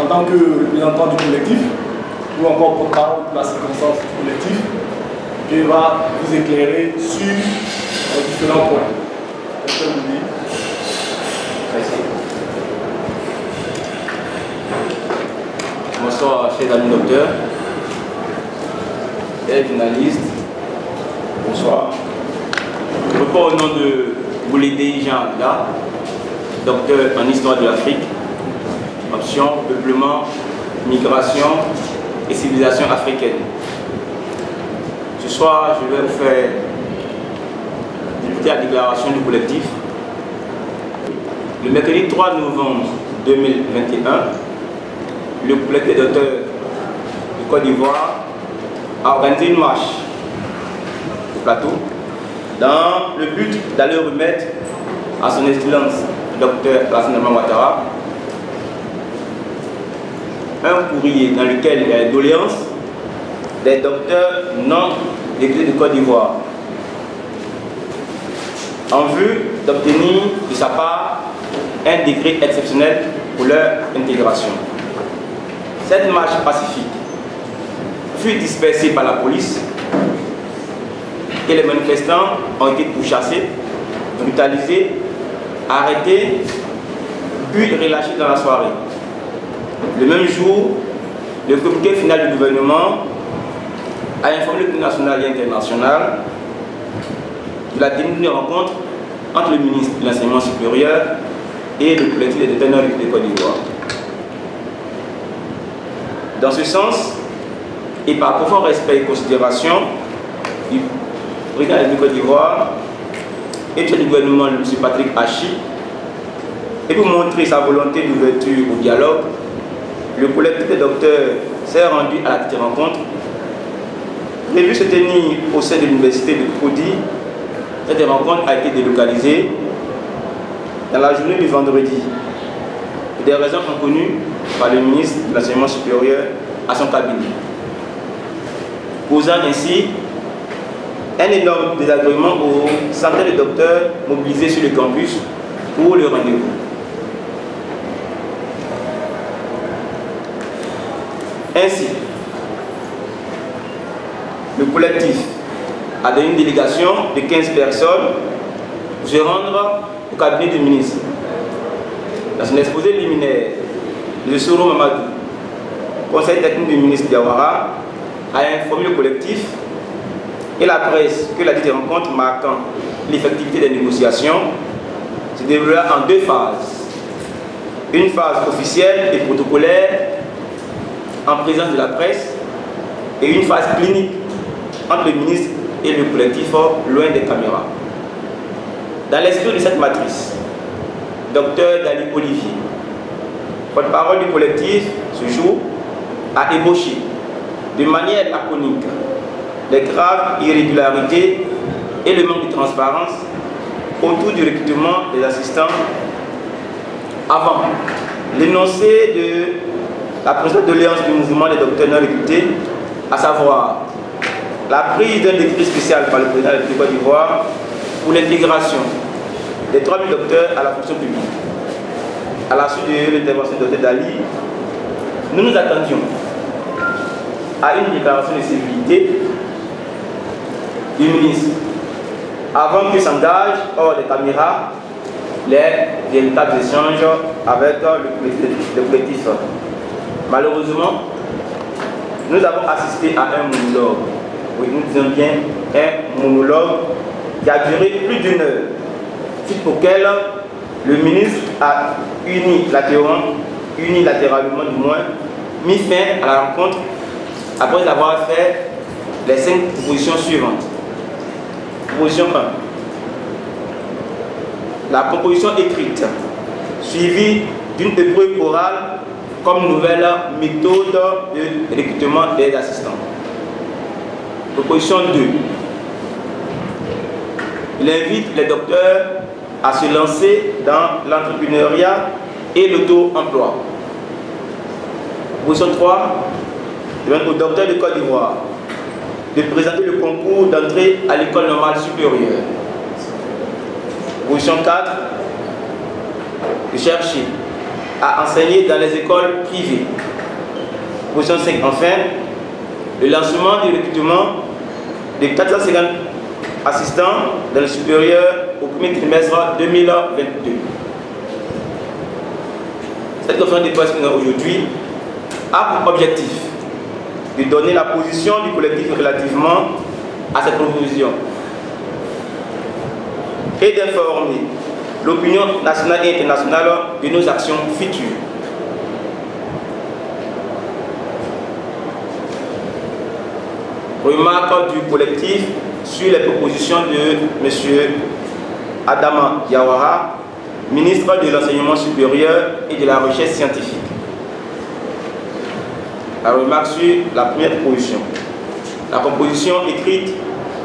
tant que représentant du collectif, ou encore porte-parole de la circonstance du collectif, qui va vous éclairer sur différents points. Est-ce que vous dites? Merci. Bonsoir, chers amis docteurs et journalistes. Bonsoir. Je reprends au nom de Boulédé Jean Abda, docteur en histoire de l'Afrique, option peuplement, migration et civilisation africaine. Ce soir, je vais vous faire la déclaration du collectif. Le mercredi 3 novembre 2021, le collectif des docteurs de Côte d'Ivoire a organisé une marche au plateau dans le but d'aller remettre à son excellence Dr Alassane Dramane Ouattara un courrier dans lequel il y a les doléances des docteurs non déclarés de Côte d'Ivoire en vue d'obtenir de sa part un décret exceptionnel pour leur intégration. Cette marche pacifique fut dispersée par la police et les manifestants ont été pourchassés, brutalisés, arrêtés, puis relâchés dans la soirée. Le même jour, le comité final du gouvernement a informé le comité national et international de la tenue d'une rencontre entre le ministre de l'Enseignement supérieur et le collectif des détenus de Côte d'Ivoire. Dans ce sens, et par profond respect et considération du président de la Côte d'Ivoire et du gouvernement, M. Patrick Hachi, et pour montrer sa volonté d'ouverture au dialogue, le collectif des docteurs s'est rendu à la petite rencontre prévue se tenir au sein de l'université de Cody. Cette rencontre a été délocalisée dans la journée du vendredi pour des raisons inconnues par le ministre de l'Enseignement supérieur à son cabinet, causant ainsi un énorme désagrément aux centaines de docteurs mobilisés sur le campus pour le rendez-vous. Ainsi, le collectif a donné une délégation de 15 personnes pour se rendre au cabinet du ministre. Dans son exposé liminaire, le Soro Mamadou, conseil technique du ministre Diawara, a informé le collectif et la presse que la dite rencontre marquant l'effectivité des négociations se déroulera en deux phases. Une phase officielle et protocolaire en présence de la presse et une phase clinique entre le ministre et le collectif loin des caméras. Dans l'esprit de cette matrice, Dr Dali Olivier, porte-parole du collectif, ce jour, a ébauché de manière laconique les graves irrégularités et le manque de transparence autour du recrutement des assistants avant l'énoncé de la présidente de l'Alliance du mouvement des docteurs non recrutés, à savoir la prise d'un décret spécial par le président de la Côte d'Ivoire pour l'intégration des 3000 docteurs à la fonction publique. À la suite de l'intervention du Dr Dali, nous nous attendions à une déclaration de civilité du ministre avant que s'engage hors des caméras les véritables échanges avec le collectif. Malheureusement, nous avons assisté à un monologue, oui, nous disons bien un monologue qui a duré plus d'une heure, suite auquel le ministre a unilatéralement du moins, mis fin à la rencontre après avoir fait les 5 propositions suivantes. Proposition 1. La proposition écrite, suivie d'une épreuve orale comme nouvelle méthode de recrutement des assistants. Proposition 2. Il invite les docteurs à se lancer dans l'entrepreneuriat et l'auto-emploi. Proposition 3. Il demande aux docteurs de Côte d'Ivoire de présenter le concours d'entrée à l'école normale supérieure. Proposition 4. De chercher à enseigner dans les écoles privées. Proposition 5, enfin, le lancement du recrutement de 450 assistants dans le supérieur au premier trimestre 2022. Cette conférence de presse aujourd'hui a pour objectif de donner la position du collectif relativement à cette proposition et d'informer l'opinion nationale et internationale de nos actions futures. Remarque du collectif sur les propositions de M. Adama Diawara, ministre de l'Enseignement supérieur et de la Recherche scientifique. La remarque sur la première proposition. La proposition écrite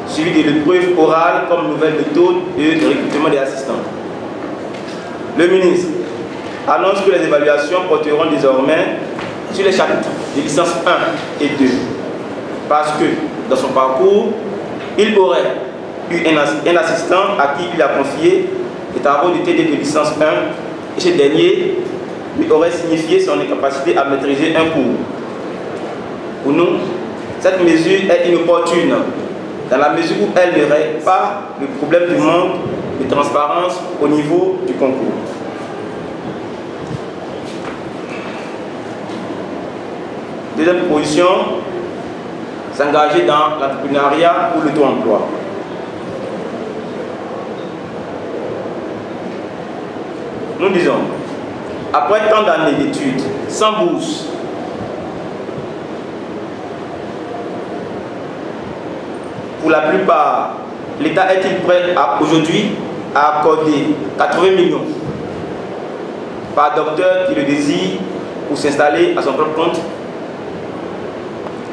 suivie de l'épreuve orale comme nouvelle méthode de recrutement des assistants. Le ministre annonce que les évaluations porteront désormais sur les chapitres de licence 1 et 2 parce que dans son parcours, il aurait eu un assistant à qui il a confié les travaux de TD de licence 1 et ce dernier lui aurait signifié son incapacité à maîtriser un cours. Pour nous, cette mesure est inopportune dans la mesure où elle ne règle pas le problème du manque de transparence au niveau du concours. Deuxième proposition, s'engager dans l'entrepreneuriat ou l'auto-emploi. Nous disons, après tant d'années d'études, sans bourse, pour la plupart, l'État est-il prêt aujourd'hui à accorder 80 millions par docteur qui le désire pour s'installer à son propre compte?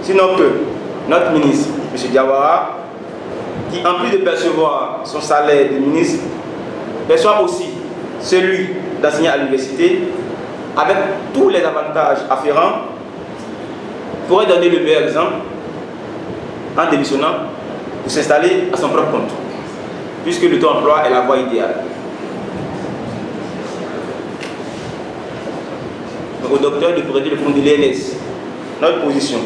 Sinon que notre ministre, M. Diawara, qui en plus de percevoir son salaire de ministre, perçoit aussi celui d'enseigner à l'université, avec tous les avantages afférents, pourrait donner le meilleur exemple en démissionnant pour s'installer à son propre compte, puisque le taux-emploi est la voie idéale. Donc, au docteur de prêter le fonds de l'ENS, notre position.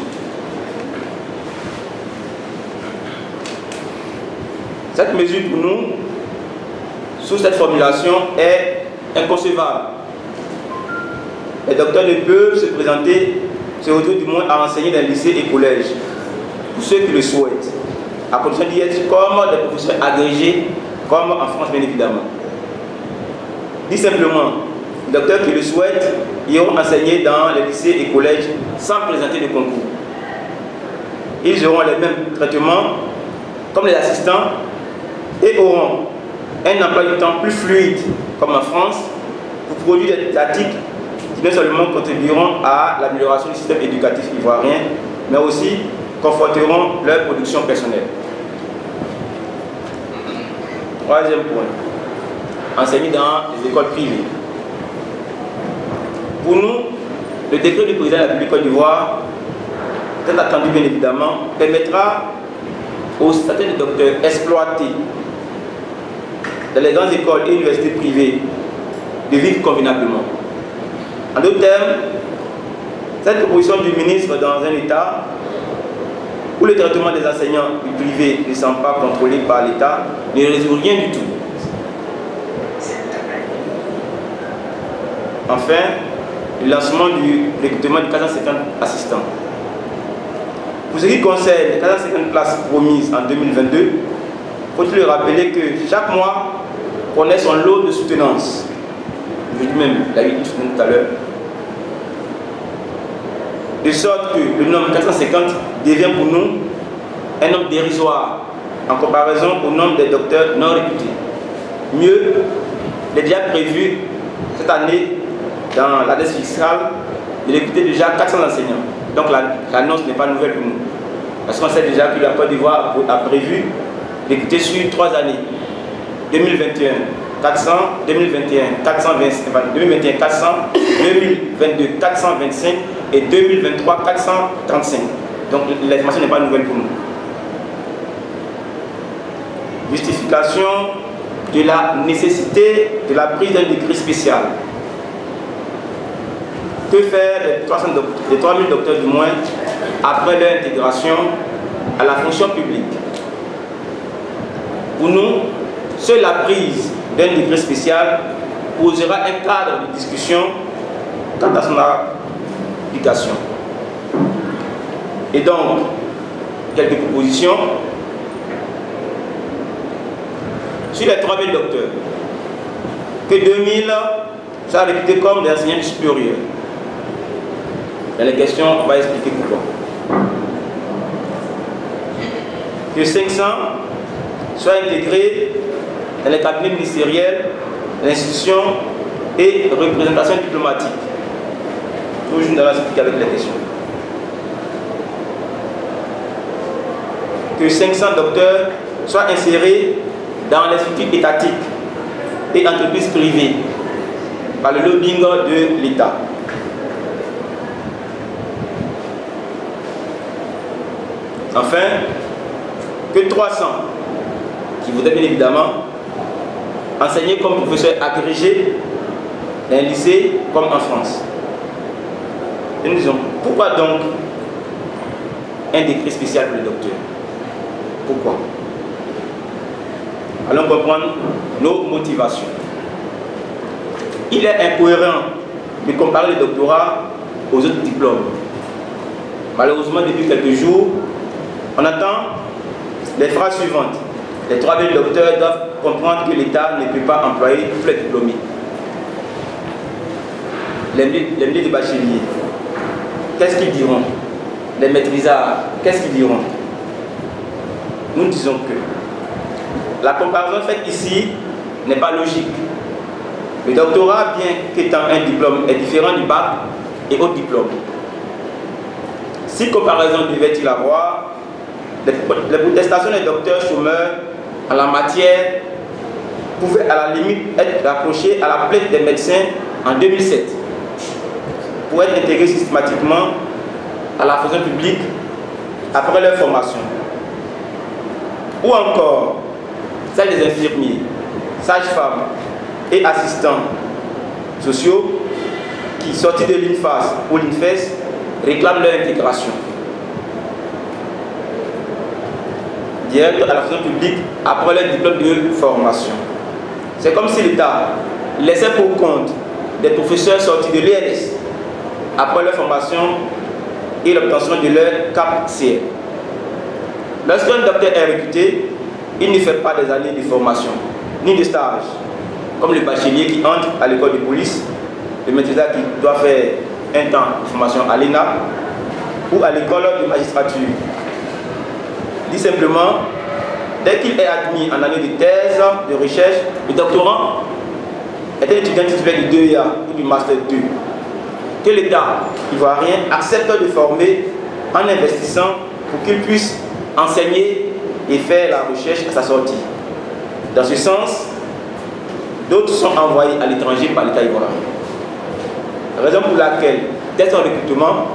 Cette mesure pour nous, sous cette formulation, est inconcevable. Les docteurs ne peuvent se présenter, se retrouver du moins à enseigner dans les lycées et collèges, pour ceux qui le souhaitent, à condition d'y être comme des professeurs agrégés, comme en France bien évidemment. Dit simplement, les docteurs qui le souhaitent iront enseigner dans les lycées et collèges sans présenter de concours. Ils auront les mêmes traitements comme les assistants et auront un emploi du temps plus fluide, comme en France, pour produire des articles qui non seulement contribueront à l'amélioration du système éducatif ivoirien, mais aussi conforteront leur production personnelle. Troisième point, enseigner dans les écoles privées. Pour nous, le décret du président de la République Côte d'Ivoire, très attendu bien évidemment, permettra aux certains docteurs exploités dans les grandes écoles et universités privées de vivre convenablement. En d'autres termes, cette proposition du ministre dans un État où le traitement des enseignants du privé ne sont pas contrôlés par l'État ne résout rien du tout. Enfin, le lancement du recrutement de 450 assistants. Pour ce qui concerne les 450 places promises en 2022, faut-il rappeler que chaque mois connaît son lot de soutenance. Je dis même, la vie tout à l'heure. De sorte que le nombre 450 devient pour nous un nombre dérisoire en comparaison au nombre des docteurs non recrutés. Mieux, il est déjà prévu cette année dans l'année fiscale de recruter déjà 400 enseignants. Donc l'annonce n'est pas nouvelle pour nous. Parce qu'on sait déjà que la Côte d'Ivoire a prévu recruter sur 3 années. 2021, 400, 2021, 425, 2021, 400, 2022, 425 et 2023, 435. Donc l'information n'est pas nouvelle pour nous. Justification de la nécessité de la prise d'un décret spécial. Que faire des 3000 docteurs du moins après leur intégration à la fonction publique? Pour nous, seule la prise d'un décret spécial posera un cadre de discussion quant à son application. Et donc, quelques propositions. Sur les 3000 docteurs, que 2000 soient réputés comme des enseignants supérieurs. Dans les questions, on va expliquer pourquoi. Que 500 soient intégrés dans les cabinets ministériels, l'institution et représentation diplomatique. Toujours nous allons expliquer avec les questions. Que 500 docteurs soient insérés dans les structures étatiques et entreprises privées par le lobbying de l'État. Enfin, que 300 qui voudraient bien évidemment enseigner comme professeur agrégé dans un lycée comme en France. Et nous disons, pourquoi donc un décret spécial pour les docteurs? Pourquoi? Allons comprendre nos motivations. Il est incohérent de comparer le doctorat aux autres diplômes. Malheureusement, depuis quelques jours, on attend les phrases suivantes. Les 3000 docteurs doivent comprendre que l'État ne peut pas employer tous les diplômés. Les milliers de bacheliers, qu'est-ce qu'ils diront? Les maîtrisards, qu'est-ce qu'ils diront? Nous disons que la comparaison faite ici n'est pas logique. Le doctorat, bien qu'étant un diplôme, est différent du bac et autres diplômes. Si comparaison devait-il avoir, les protestations des docteurs chômeurs en la matière pouvaient à la limite être rapprochées à la plainte des médecins en 2007 pour être intégrés systématiquement à la fonction publique après leur formation. Ou encore celle des infirmiers, sages-femmes et assistants sociaux qui, sortis de l'INFAS ou l'INFES, réclament leur intégration directe à la fonction publique après leur diplôme de formation. C'est comme si l'État laissait pour compte des professeurs sortis de l'ENS après leur formation et l'obtention de leur CAP-CR. Lorsqu'un docteur est recruté, il ne fait pas des années de formation, ni de stage, comme le bachelier qui entre à l'école de police, le maîtrisard qui doit faire un temps de formation à l'ENA ou à l'école de magistrature. Dit simplement, dès qu'il est admis en année de thèse, de recherche, le doctorant est un étudiant titulaire du 2A ou du Master 2. Que l'État ivoirien accepte de former en investissant pour qu'il puisse enseigner et faire la recherche à sa sortie. Dans ce sens, d'autres sont envoyés à l'étranger par l'État ivoirien. Raison pour laquelle, dès son recrutement,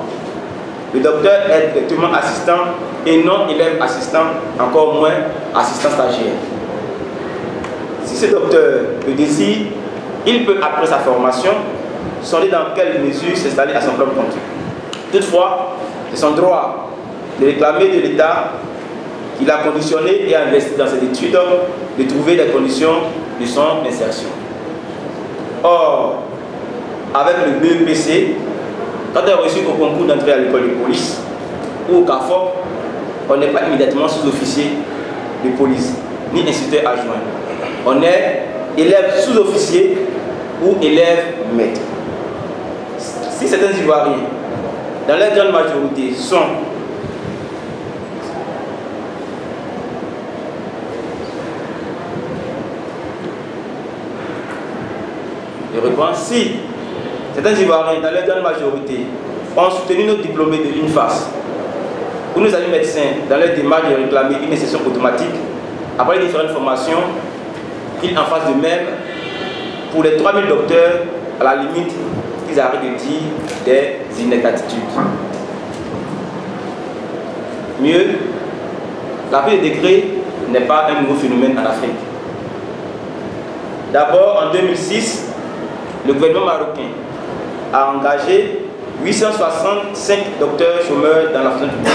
le docteur est directement assistant et non élève assistant, encore moins assistant stagiaire. Si ce docteur le désire, il peut, après sa formation, sonder dans quelle mesure s'installer à son propre compte. Toutefois, c'est son droit de réclamer de l'État qu'il a conditionné et investi dans cette étude de trouver des conditions de son insertion. Or, avec le BEPC, quand on est reçu au concours d'entrée à l'école de police ou au CAFOP, on n'est pas immédiatement sous-officier de police, ni instituteur adjoint. On est élève sous-officier ou élève maître. Si certains Ivoiriens, dans leur grande majorité, sont si certains Ivoiriens, dans leur grande majorité, ont soutenu nos diplômés de l'INFAS ou nos amis médecins dans leur démarche de réclamer une insertion automatique après les différentes formations, ils en fassent de même pour les 3000 docteurs, à la limite, qu'ils arrêtent de dire des inexactitudes. Mieux, la prise de décret n'est pas un nouveau phénomène en Afrique. D'abord, en 2006, le gouvernement marocain a engagé 865 docteurs chômeurs dans la fonction publique.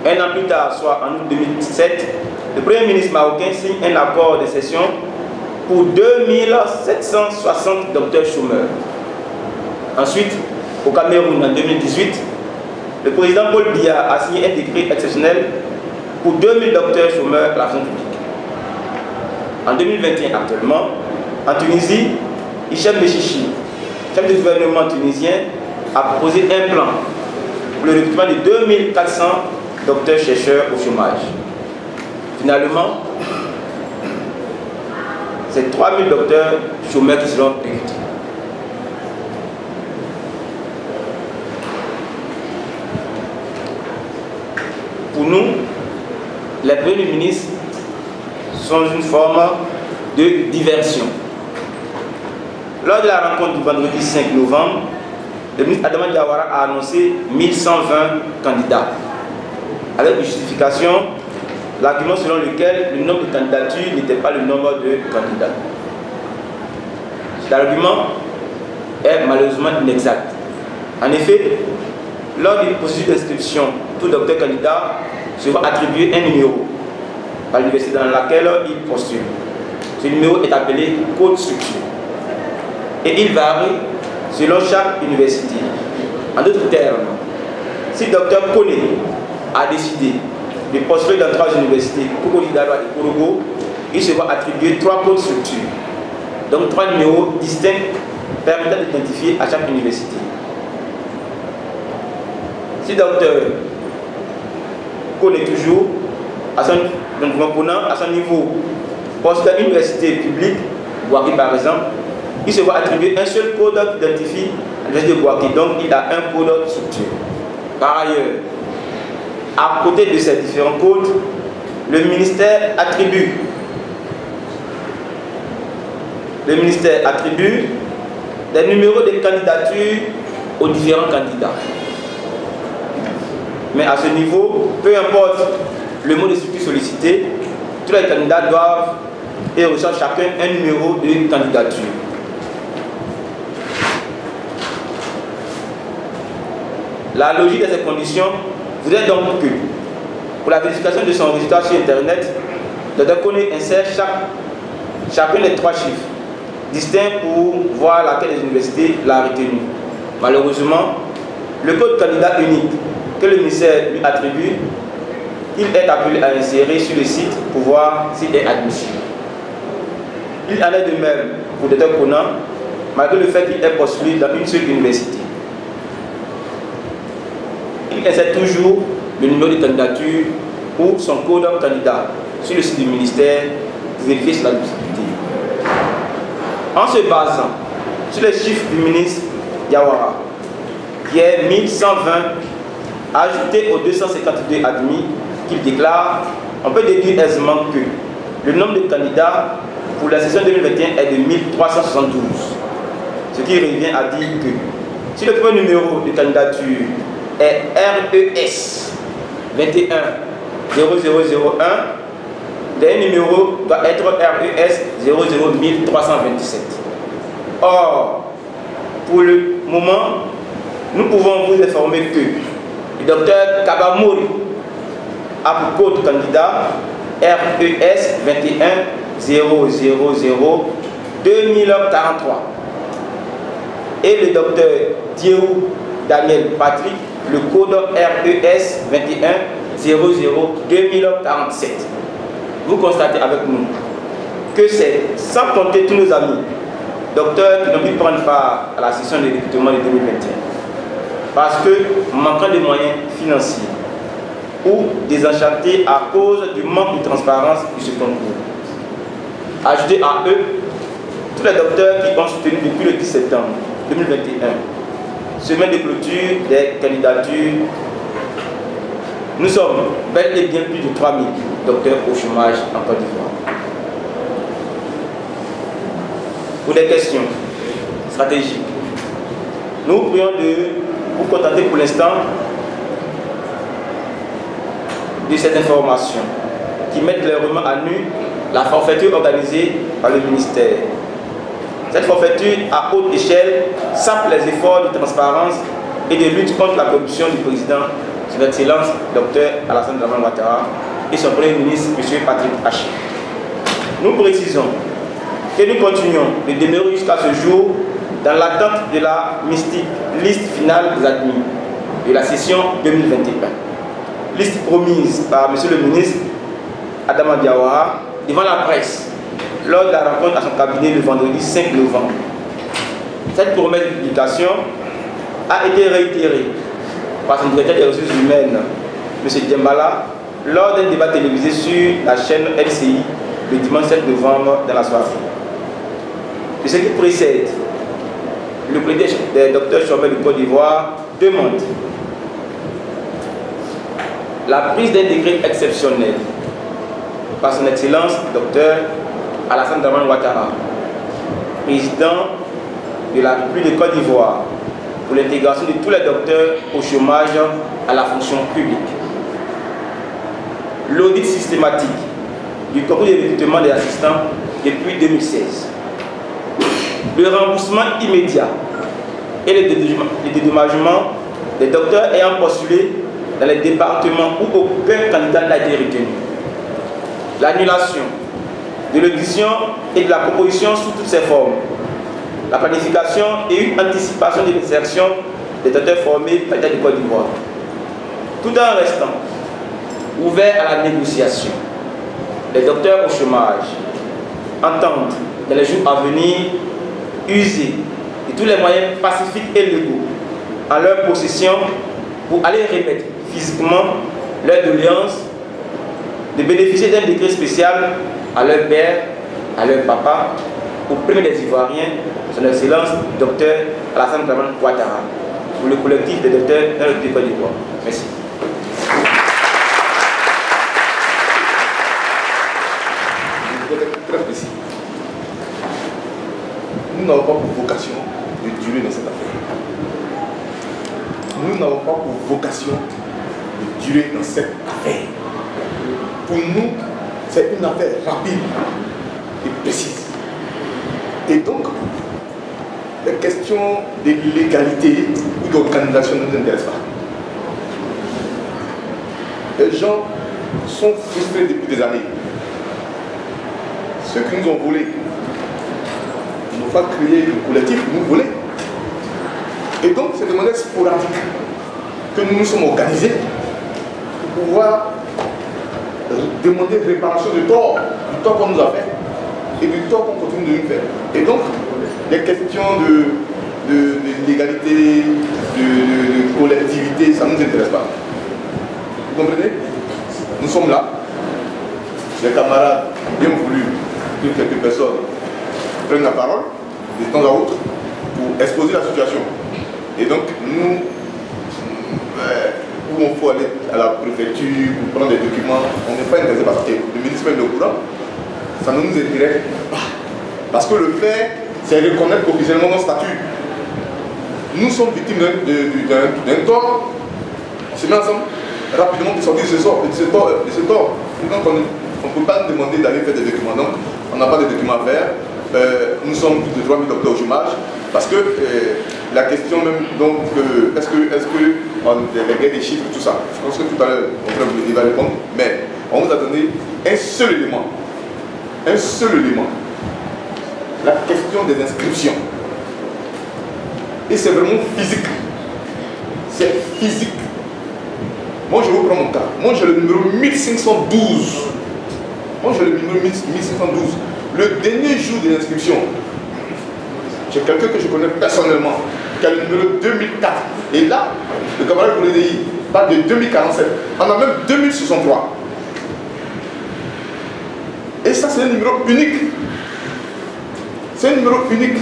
Un an plus tard, soit en août 2007, le Premier ministre marocain signe un accord de cession pour 2760 docteurs chômeurs. Ensuite, au Cameroun, en 2018, le président Paul Biya a signé un décret exceptionnel pour 2000 docteurs chômeurs à la fonction publique. En 2021, actuellement, en Tunisie, Hichem Bechichi, chef du gouvernement tunisien, a proposé un plan pour le recrutement de 2400 docteurs-chercheurs au chômage. Finalement, c'est 3000 docteurs chômeurs qui seront recrutés. Pour nous, les premiers ministres sont une forme de diversion. Lors de la rencontre du vendredi 5 novembre, le ministre Adama Diawara a annoncé 1120 candidats, avec une justification, l'argument selon lequel le nombre de candidatures n'était pas le nombre de candidats. Cet argument est malheureusement inexact. En effet, lors du processus d'inscription, tout docteur candidat se voit attribuer un numéro à l'université dans laquelle il postule. Ce numéro est appelé code structure et il varie selon chaque université. En d'autres termes, si le docteur Kone a décidé de postuler dans 3 universités, Koko Lidalwa et Korogo, il se voit attribuer 3 codes structure, donc 3 numéros distincts permettant d'identifier à chaque université. Si le docteur connaît toujours à son niveau poste à l'université publique, Bouaki par exemple, il se voit attribuer un seul code qui identifie l'université de Bouaki, donc il a un code structure. Par ailleurs, à côté de ces différents codes, le ministère attribue des numéros de candidature aux différents candidats. Mais à ce niveau, peu importe le mot de structure sollicité, tous les candidats doivent et reçoivent chacun un numéro de candidature. La logique de ces conditions voudrait donc que, pour la vérification de son résultat sur Internet, le docteur Kone insère chacun des 3 chiffres distincts pour voir laquelle des universités l'a retenu. Malheureusement, le code candidat unique que le ministère lui attribue, il est appelé à insérer sur le site pour voir s'il est admissible. Il en est de même pour le docteur Kone, malgré le fait qu'il est postulé dans une seule université. Il insère toujours le numéro de candidature ou son code candidat sur le site du ministère pour vérifier sur l'admissibilité. En se basant sur les chiffres du ministre Diawara, qui est 1120, ajouté aux 252 admis qu'il déclare, on peut déduire aisément que le nombre de candidats pour la session 2021 est de 1372. Ce qui revient à dire que si le premier numéro de candidature est RES 21 0001, le dernier numéro doit être RES 00327. Or, pour le moment, nous pouvons vous informer que le docteur Kabamori a pour code candidat RES 21 000 2043 et le docteur Diéou Daniel Patrick le code RES 21 00 2047. Vous constatez avec nous que c'est sans compter tous nos amis docteurs qui n'ont pu prendre part à la session de recrutement de 2021 parce que manquant de moyens financiers ou désenchantés à cause du manque de transparence de ce concours. Ajoutez à eux tous les docteurs qui ont soutenu depuis le 10 septembre 2021, semaine de clôture des candidatures. Nous sommes bel et bien plus de 3000 docteurs au chômage en Côte d'Ivoire. Pour des questions stratégiques, nous vous prions de vous contenter pour l'instant de cette information qui met clairement à nu la forfaiture organisée par le ministère. Cette forfaiture à haute échelle sape les efforts de transparence et de lutte contre la corruption du président, son Excellence Dr Alassane Dramane Ouattara, et son Premier ministre, M. Patrick Haché. Nous précisons que nous continuons de demeurer jusqu'à ce jour dans l'attente de la mystique liste finale des admis de la session 2021. Liste promise par M. le ministre Adama Diawara devant la presse lors de la rencontre à son cabinet le vendredi 5 novembre. Cette promesse de publication a été réitérée par son directeur des ressources humaines, M. Djembala, lors d'un débat télévisé sur la chaîne LCI le dimanche 7 novembre dans la soirée. De ce qui précède, le président des Dr Chomel de Côte d'Ivoire demande la prise d'un décret exceptionnel par son Excellence Dr Alassane Dramane Ouattara, président de la République de Côte d'Ivoire, pour l'intégration de tous les docteurs au chômage à la fonction publique. L'audit systématique du concours de recrutement des assistants depuis 2016. Le remboursement immédiat et le dédommagement des docteurs ayant postulé dans les départements où aucun candidat n'a été retenu. L'annulation de l'audition et de la proposition sous toutes ses formes. La planification et une anticipation de l'insertion des docteurs formés par l'État de Côte d'Ivoire. Tout en restant ouvert à la négociation. Les docteurs au chômage entendent dans les jours à venir user de tous les moyens pacifiques et légaux en leur possession pour aller remettre physiquement leur doléance de bénéficier d'un décret spécial à leur père, à leur papa, au premier des Ivoiriens, son Excellence Dr Alassane Dramane Ouattara, pour le collectif des docteurs dans le pays de Côte d'Ivoire. Merci. Très précis. Nous n'avons pas pour vocation de durer dans cette affaire. Nous n'avons pas pour vocation de durer dans cette affaire. Pour nous, c'est une affaire rapide et précise. Et donc, les questions de légalité ou d'organisation ne nous intéressent pas. Les gens sont frustrés depuis des années. Ceux qui nous ont volé n'ont pas créé le collectif, nous voler. Et donc, c'est de manière sporadique que nous nous sommes organisés pour pouvoir demander réparation du tort qu'on nous a fait et du tort qu'on continue de nous faire. Et donc, les questions de légalité, de collectivité, ça ne nous intéresse pas. Vous comprenez? Nous sommes là, les camarades bien voulus que quelques personnes prennent la parole de temps à autre pour exposer la situation. Et donc, nous, où on faut aller à la préfecture pour prendre des documents, on n'est pas intéressé par ça. Et le ministre est au courant, ça ne nous intéresse pas. Parce que le fait, c'est reconnaître officiellement nos statuts. Nous sommes victimes d'un tort. On se met ensemble rapidement pour sortir de ce tort. Donc on ne peut pas nous demander d'aller faire des documents. Donc on n'a pas de documents à faire. Nous sommes plus de 3000 docteurs au chômage. Parce que la question même, donc, est-ce que les gains des chiffres, tout ça, je pense que tout à l'heure, on va répondre, mais on vous a donné un seul élément. Un seul élément. La question des inscriptions. Et c'est vraiment physique. C'est physique. Moi, je reprends mon cas. Moi, j'ai le numéro 1512. Moi, j'ai le numéro 1512. Le dernier jour de l'inscription, j'ai quelqu'un que je connais personnellement, qui a le numéro 2004. Et là, le camarade Koulédéi parle de 2047. On a même 2063. Et ça, c'est un numéro unique. C'est un numéro unique.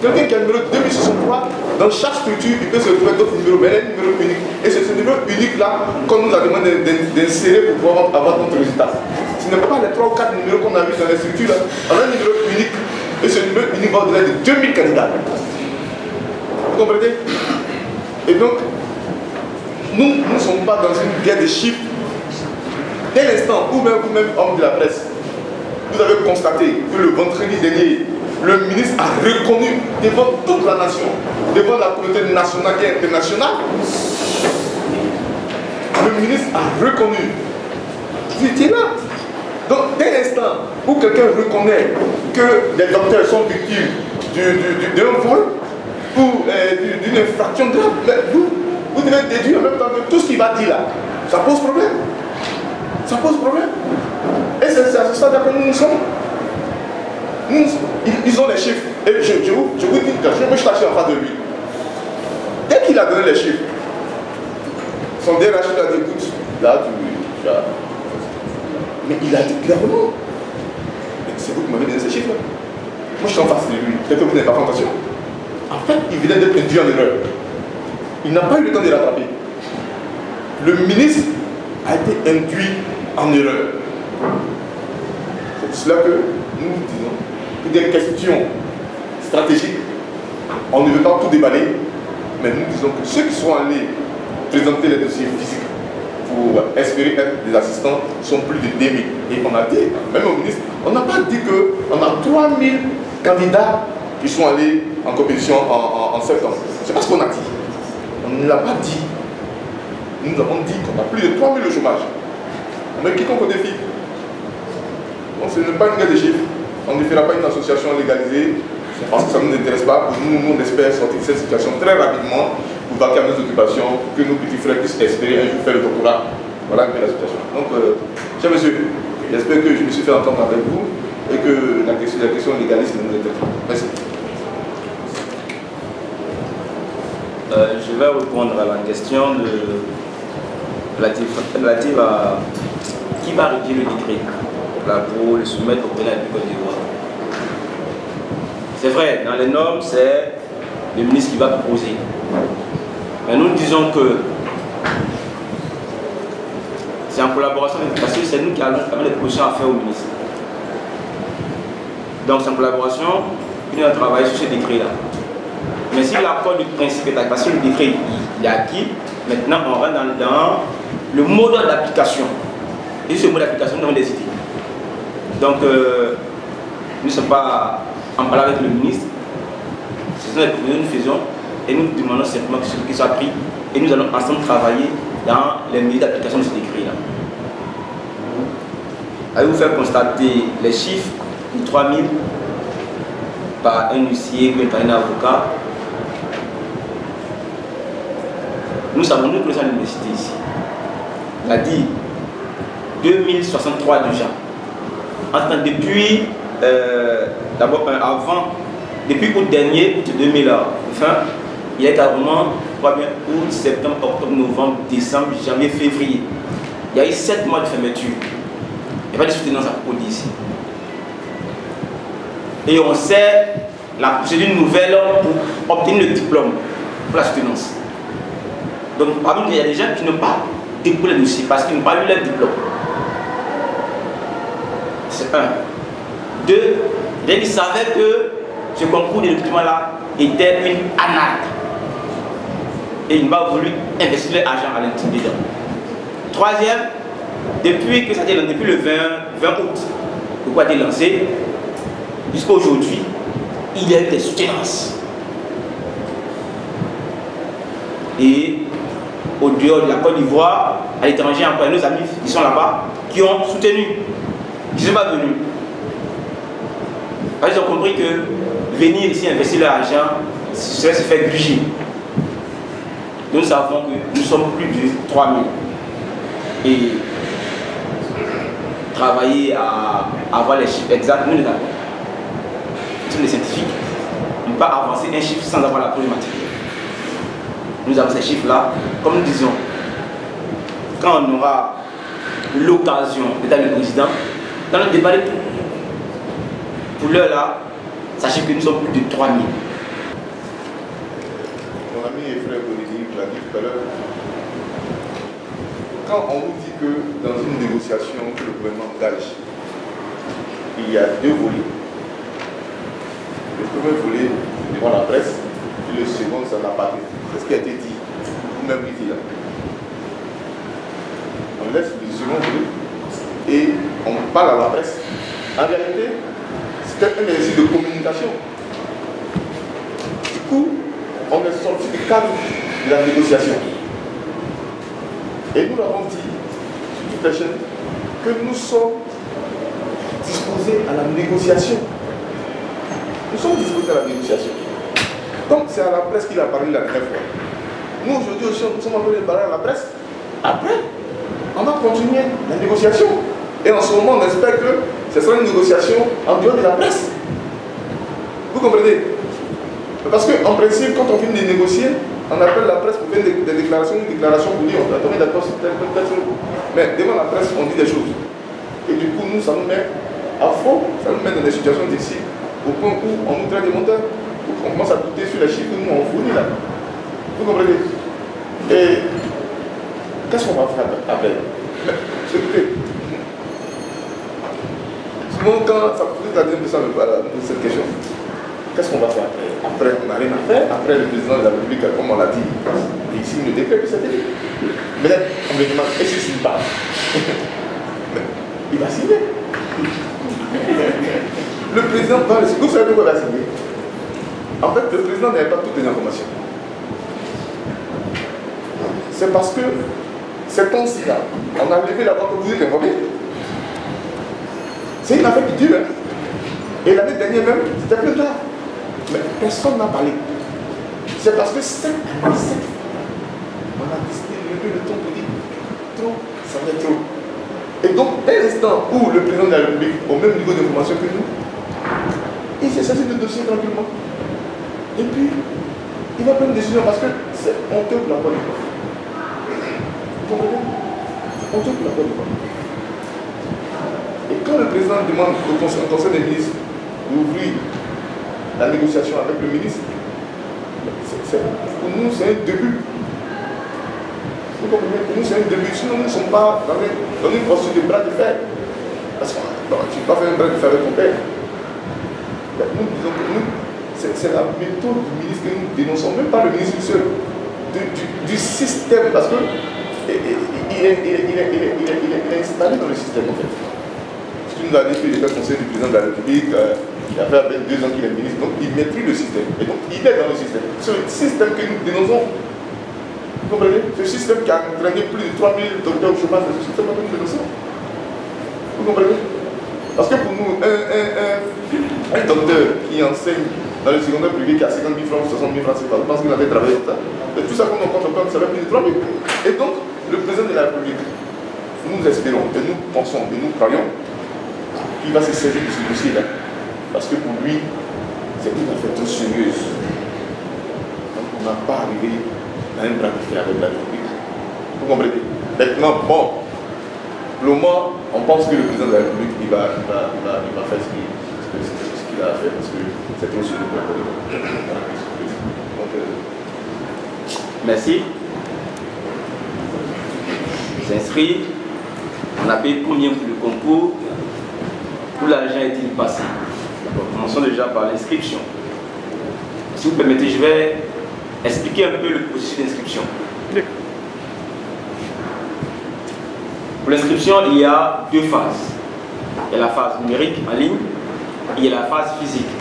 Quelqu'un qui a le numéro 2063, dans chaque structure, il peut se trouver d'autres numéros, mais il y a un numéro unique. Et c'est ce numéro unique-là qu'on nous a demandé d'insérer pour pouvoir avoir notre résultat. Ce n'est pas les 3 ou 4 numéros qu'on a vus dans les structures là. On a un numéro unique. Et ce numéro unique va au-delà de 2000 candidats. Vous comprenez? Et donc, nous ne sommes pas dans une guerre de chiffres. Dès l'instant où même, vous-même, homme de la presse, vous avez constaté que le vendredi dernier, le ministre a reconnu devant toute la nation, devant la communauté nationale et internationale, le ministre a reconnu. Vous étiez là. Donc, dès l'instant où quelqu'un reconnaît que des docteurs sont victimes d'un vol ou d'une infraction grave, vous devez déduire en même temps que tout ce qu'il va dire là, ça pose problème. Ça pose problème. Et c'est à ce stade que nous sommes. Ils ont les chiffres. Et je vous dis, je suis assis en face de lui. Dès qu'il a donné les chiffres, son DRH a dit, écoute, là, tu as... Mais il a dit clairement, c'est vous qui m'avez donné ces chiffres. Moi, je suis en face de lui. Peut-être que vous n'avez pas fait attention. En fait, il venait d'être induit en erreur. Il n'a pas eu le temps de rattraper. Le ministre a été induit en erreur. C'est pour cela que nous disons que des questions stratégiques, on ne veut pas tout déballer, mais nous disons que ceux qui sont allés présenter les dossiers physiques pour espérer être des assistants sont plus de 2000. Et on a dit, même au ministre, on n'a pas dit qu'on a 3000 candidats qui sont allés en compétition en septembre. C'est pas ce qu'on a dit. On ne l'a pas dit. Nous avons dit qu'on a plus de 3000 au chômage. On met quiconque au défi. Donc ce n'est pas une guerre de chiffres. On ne fera pas une association légalisée parce que ça ne nous intéresse pas. Pour nous, on espère sortir de cette situation très rapidement pour vaquer à nos occupations, que nos petits frères puissent espérer un jour faire le doctorat. Voilà un peu la situation. Donc, cher monsieur, j'espère que je me suis fait entendre avec vous et que la question légaliste ne nous intéresse pas. Merci. Je vais répondre à la question relative à qui va rédiger le décret là, pour le soumettre au Président du Côte d'Ivoire. C'est vrai, dans les normes, c'est le ministre qui va proposer. Mais nous disons que c'est en collaboration avec, parce que c'est nous qui avons des propositions à faire au ministre. Donc c'est en collaboration que nous avons travaillé sur ce décret-là. Mais si l'accord du principe est acquis, parce que le décret il est acquis, maintenant on rentre dans le mode d'application. Et ce mode d'application, nous avons décidé. Donc nous ne sommes pas en parlant avec le ministre, ce sont les propositions que nous faisons et nous demandons simplement que ce qui soit pris et nous allons ensemble travailler dans les milieux d'application de ce décret-là. Allez vous faire constater les chiffres de 3000 par un huissier ou par un avocat. Nous savons, nous connaissons l'université ici. Il a dit 2063 déjà. Enfin, depuis, d'abord, depuis août dernier, août 2020, il y a carrément août, septembre, octobre, novembre, décembre, janvier, février. Il y a eu 7 mois de fermeture. Il n'y a pas de soutenance à propos d'ici. Et on sait la procédure nouvelle pour obtenir le diplôme pour la soutenance. Donc, parmi nous, il y a des gens qui n'ont pas découvert le dossier parce qu'ils n'ont pas eu leur diplôme. C'est un. Deux, ils savaient que ce concours de recrutement-là était une arnaque. Et ils n'ont pas voulu investir leur argent à l'intérieur. Troisième, depuis que ça a été lancé, depuis le 20 août, le quoi a été lancé, jusqu'à aujourd'hui, il y a eu des soutenances. Et au dehors de la Côte d'Ivoire, à l'étranger, encore nos amis qui sont là-bas, qui ont soutenu, qui ne sont pas venus. Ils ont compris que venir ici investir leur argent, ce serait se faire gruger. Nous savons que nous sommes plus de 3000. Et travailler à avoir les chiffres exacts, nous les avons. Nous sommes des scientifiques. On ne peut pas avancer un chiffre sans avoir la problématique. Nous avons ces chiffres-là, comme nous disons, quand on aura l'occasion d'être le président, dans le débat de tout. Pour l'heure là, sachez que nous sommes plus de 3000. Mon ami et frère Bolini l'a dit tout à l'heure. Quand on vous dit que dans une négociation que le gouvernement engage, il y a deux volets. Le premier volet, c'est devant la presse, et le second, c'est la patrie. C'est ce qui a été dit, vous-même dit là. On laisse le second volet et on parle à la presse. En réalité, C'était un exercice de communication. Du coup, on est sorti du cadre de la négociation. Et nous l'avons dit sur toutes les chaînes que nous sommes disposés à la négociation. Nous sommes disposés à la négociation. Donc c'est à la presse qu'il a parlé la dernière fois. Nous aujourd'hui aussi, nous sommes en train de parler à la presse. Après, on va continuer la négociation. Et en ce moment, on espère que ce sera une négociation en dehors de la presse. Vous comprenez? Parce qu'en principe, quand on finit de négocier, on appelle la presse pour faire des déclarations, une déclaration pour dire on est d'accord sur telle chose. Mais devant la presse, on dit des choses. Et du coup, nous, ça nous met à fond, ça nous met dans des situations difficiles, au point où on nous traite des montants, où on commence à douter sur les chiffres que nous on fournit là. Vous comprenez? Et qu'est-ce qu'on va faire après? Écoutez, souvent quand ça pose la deuxième personne me cette question, qu'est-ce qu'on va faire après? Après, on n'a rien à faire. Après, le président de la République, comme on l'a dit, il signe le décret, puis c'est fini. Mais là, on me demande, est-ce qu'il ne signe pas? Il va signer. Le président va le signer. Vous savez pourquoi il va signer? En fait, le président n'avait pas toutes les informations. C'est parce que ces temps-ci-là, on a levé la voix que vous êtes informés. C'est une affaire qui dure. Hein? Et l'année dernière même, c'était plus grave. Mais personne n'a parlé. C'est parce que cette année, on a décidé de lever le ton pour dire trop, ça va être trop. Et donc, dès l'instant où le président de la République, au même niveau d'information que nous, il s'est saisi de dossier tranquillement. Et puis, il va prendre une décision parce que c'est honteux pour la Côte d'Ivoire. Vous comprenez? C'est honteux pour la Côte d'Ivoire. Et quand le président demande au conseil des ministres d'ouvrir la négociation avec le ministre, pour nous c'est un début. Vous comprenez? Pour nous c'est un début. Sinon nous ne sommes pas dans une posture de bras de fer. Parce que tu ne peux pas faire un bras de fer avec ton père. Mais nous disons que nous, c'est la méthode du ministre que nous dénonçons, même pas le ministre seul, du système, parce que il est installé dans le système en fait. Tu nous as dit qu'il était conseiller du président de la République, il a fait à peine 2 ans qu'il est ministre, donc il maîtrise le système. Et donc il est dans le système. C'est le système que nous dénonçons. Vous comprenez? Ce système qui a entraîné plus de 3000 docteurs au chômage, c'est ce système que nous dénonçons. Vous comprenez? Parce que pour nous, un docteur qui enseigne dans le secondaire privé qui a 50 000 francs ou 60 000 francs, c'est pas, je pense qu'il avait travaillé comme ça. Et tout ça qu'on compte, ça fait plus de 3 000. Et donc, le président de la République, nous espérons, et nous pensons, et nous croyons, qu'il va se saisir de ce dossier-là. Parce que pour lui, c'est une affaire trop sérieuse. Donc on n'a pas arrivé à un bras de fer avec la République. Vous comprenez? Maintenant, bon, pour le moment, on pense que le président de la République, il va faire ce qu'il a à faire, parce que c'est trop sérieux pour la République. Merci. J'inscris. On a payé combien pour le concours? Où l'argent est-il passé? Commençons déjà par l'inscription. Si vous permettez, je vais expliquer un peu le processus d'inscription. Pour l'inscription, il y a 2 phases. Il y a la phase numérique en ligne et il y a la phase physique.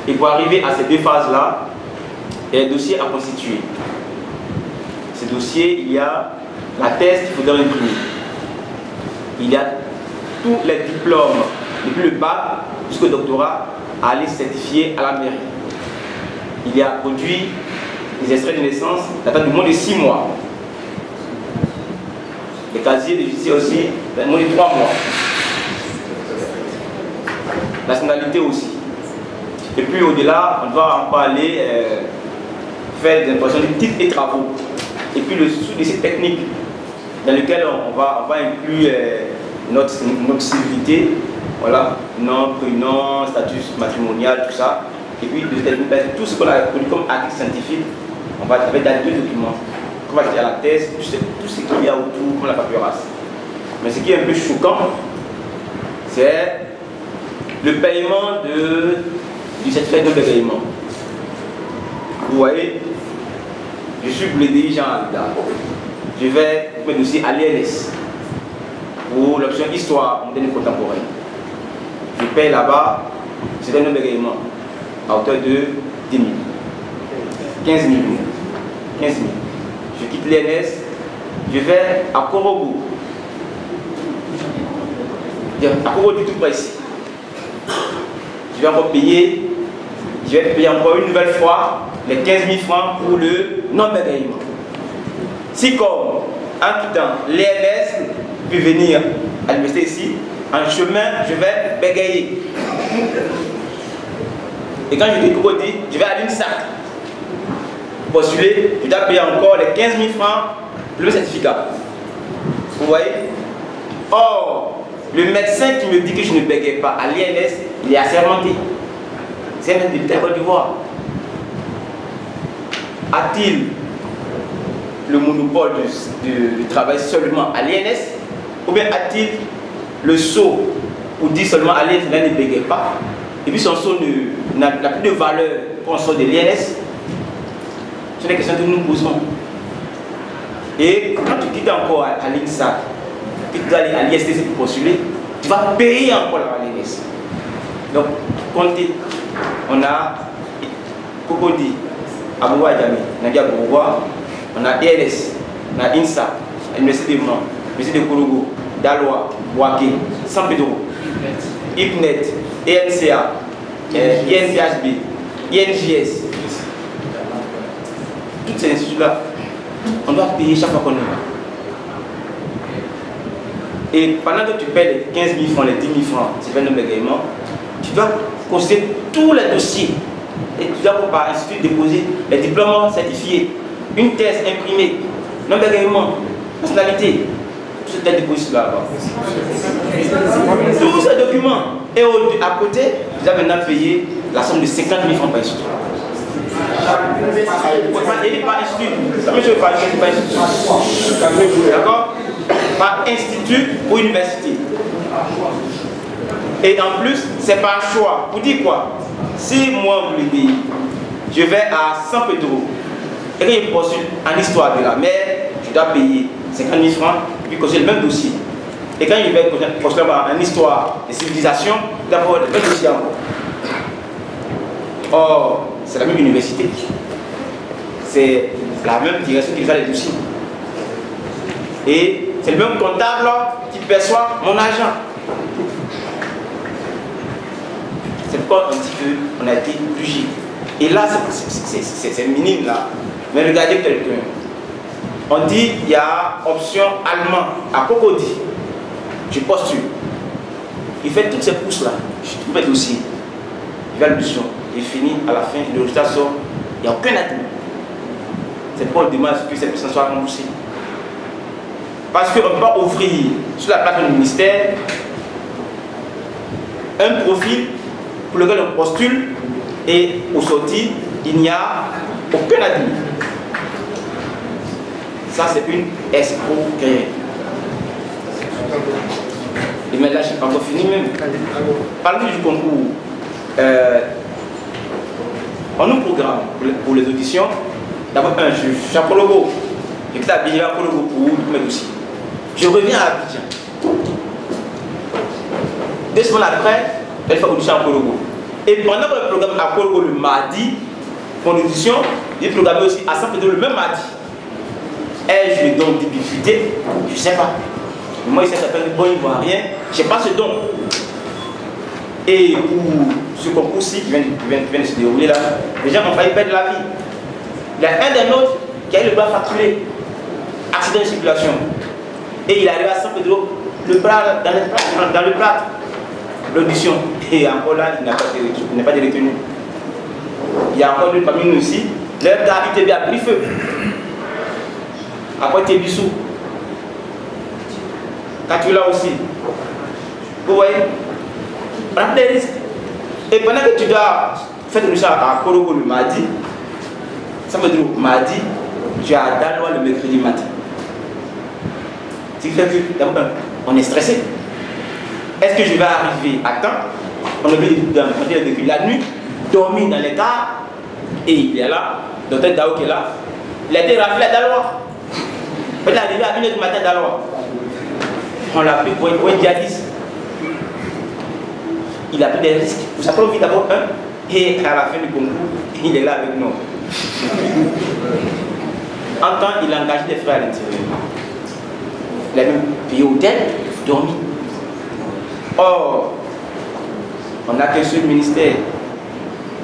Et pour arriver à ces 2 phases-là, il y a un dossier à constituer. Ces dossiers, il y a la thèse qu'il faudra imprimer. Il y a tous les diplômes, depuis le bac jusqu'au doctorat, à aller certifier à la mairie. Il y a produit des extraits de naissance datant de moins de 6 mois. Les casiers de justice aussi, de moins de 3 mois. Nationalité aussi. Et puis au-delà, on va encore aller faire des impressions de titres et travaux. Et puis le sous-dossier technique, dans lequel on va inclure notre civilité, voilà, nom, prénom, statut matrimonial, tout ça. Et puis tout ce qu'on a connu comme acte scientifique, on va avec 2 documents. On va dire à la thèse, tout ce qu'il y a autour, comme la paperasse. Mais ce qui est un peu choquant, c'est le paiement du certificat de paiement. Vous voyez, je suis Blédéi Jean Alda. Je vais mettre aussi à l'INS pour l'option histoire moderne contemporaine. je paye là-bas, c'est un bégaiement à hauteur de 10 000. 15 000. 15 000. Je quitte l'INS, je vais à Korogo. À Korogo du tout près ici. Je vais encore payer, je vais payer encore une nouvelle fois les 15 000 francs pour le non-bégaiement. Si comme en quittant l'INS, puis venir à l'université ici, en chemin, je vais bégayer. Et quand je dis Cocody, je vais à l'UNSAC. Postuler, je dois payer encore les 15 000 francs pour le certificat. Vous voyez? Or, le médecin qui me dit que je ne bégaye pas à l'INS, il est assermenté. C'est même de Côte d'Ivoire. A-t-il le monopole du travail seulement à l'INS? Ou bien a-t-il le sceau pour dire seulement à l'INS, l'un ne bégaye pas? Et puis son sceau n'a plus de valeur pour un sceau de l'INS? C'est une question que nous nous posons. Et quand tu quittes encore à l'INSAC, que tu dois aller à l'ISTC pour postuler, tu vas payer encore à l'INS. Donc, comptez, on a Cocody, Abouba Adjamé, Nadia Bourgois, on a INS, on a INSA, l'Université de Mans, l'Université de Korogo, Daloa, Boaké, San Pedro, IPNET, ENCA, INPHB, INJS. Toutes ces instituts-là, on doit payer chaque fois qu'on est là. Et pendant que tu paies les 15 000 francs, les 10 000 francs, c'est un bégaiement, tu dois considérer tous les dossiers. Et tu dois par institut déposer les diplômes certifiés, une thèse imprimée, non-bégaiement, nationalité. Tout ce déposé là-bas. Tous ces documents. Et à côté, tu dois maintenant payer la somme de 50 000 francs par institut. Il n'est pas institut. La même chose par institut. D'accord? Par institut ou université. Et en plus, c'est par choix. Vous dites quoi? Si moi, vous le dites, je vais à San Pedro et que je postule en histoire de la mer, je dois payer 50 000 francs, puis que j'ai le même dossier. Et quand je vais postuler en histoire des civilisations, d'abord le même dossier encore. Or, c'est la même université. C'est la même direction qui fait les dossiers. Et c'est le même comptable qui perçoit mon argent. C'est pourquoi on dit qu'on a été jugé. Et là, c'est minime là. Mais regardez quelqu'un. On dit il y a option allemand à Cocody. Je postule. Il fait toutes ces pousses là. Je trouve un dossier. Il va à l'audition. Il finit à la fin, le résultat sort. Il n'y a aucun atout. C'est pourquoi on demande que cette personne soit remboursée. Parce qu'on ne peut pas offrir sur la plateforme du ministère un profil pour lequel on postule et au sorti, il n'y a aucun atout. Ça, c'est une escroquerie. Et mais là, je n'ai pas encore fini même. Parlons du concours. On nous programme pour les auditions. D'abord, je suis à Korogo. Je quitte Abidjan à Korogo pour mes dossiers. Je reviens à Abidjan. 2 semaines après, elle fait audition à Korogo. Et pendant que le programme à Korogo le mardi, pour l'audition, il est programmé aussi à San Pedro le même mardi. Et je lui donne des difficultés, je ne sais pas. Moi, il s'appelle bon ivoirien, je n'ai pas ce don. Et pour ce concours-ci qui vient de se dérouler là, les gens ont failli perdre la vie. Il y a un des nôtres qui a eu le bras fracturé, accident de circulation. Et il est arrivé à San Pedro, le bras dans le plat, l'audition. Et encore là, il n'a pas été retenu. Il y a encore une parmi nous ici, leur gars UTB a pris feu. Après Tébissou. Quand tu es là aussi. Vous voyez? Prends des risques. Et pendant que tu dois faire une chose à Korogo le mardi, ça veut dire mardi, tu as Daloa le mercredi matin. Ce qui fait que d'abord, on est stressé. Est-ce que je vais arriver à temps? On a vu depuis la nuit, dormir dans les cars, et il est là, le docteur Dao qui est là. Il a été raflé à Daloa. Il est arrivé à 1h du matin à Daloa. On l'a pris pour un djihadiste. il a pris des risques. Vous savez, on vit d'abord un, et à la fin du concours, il est là avec nous. En temps, il a engagé des frères à l'intérieur. Il a même payé hôtel, dormi. Or, on n'a qu'un seul ministère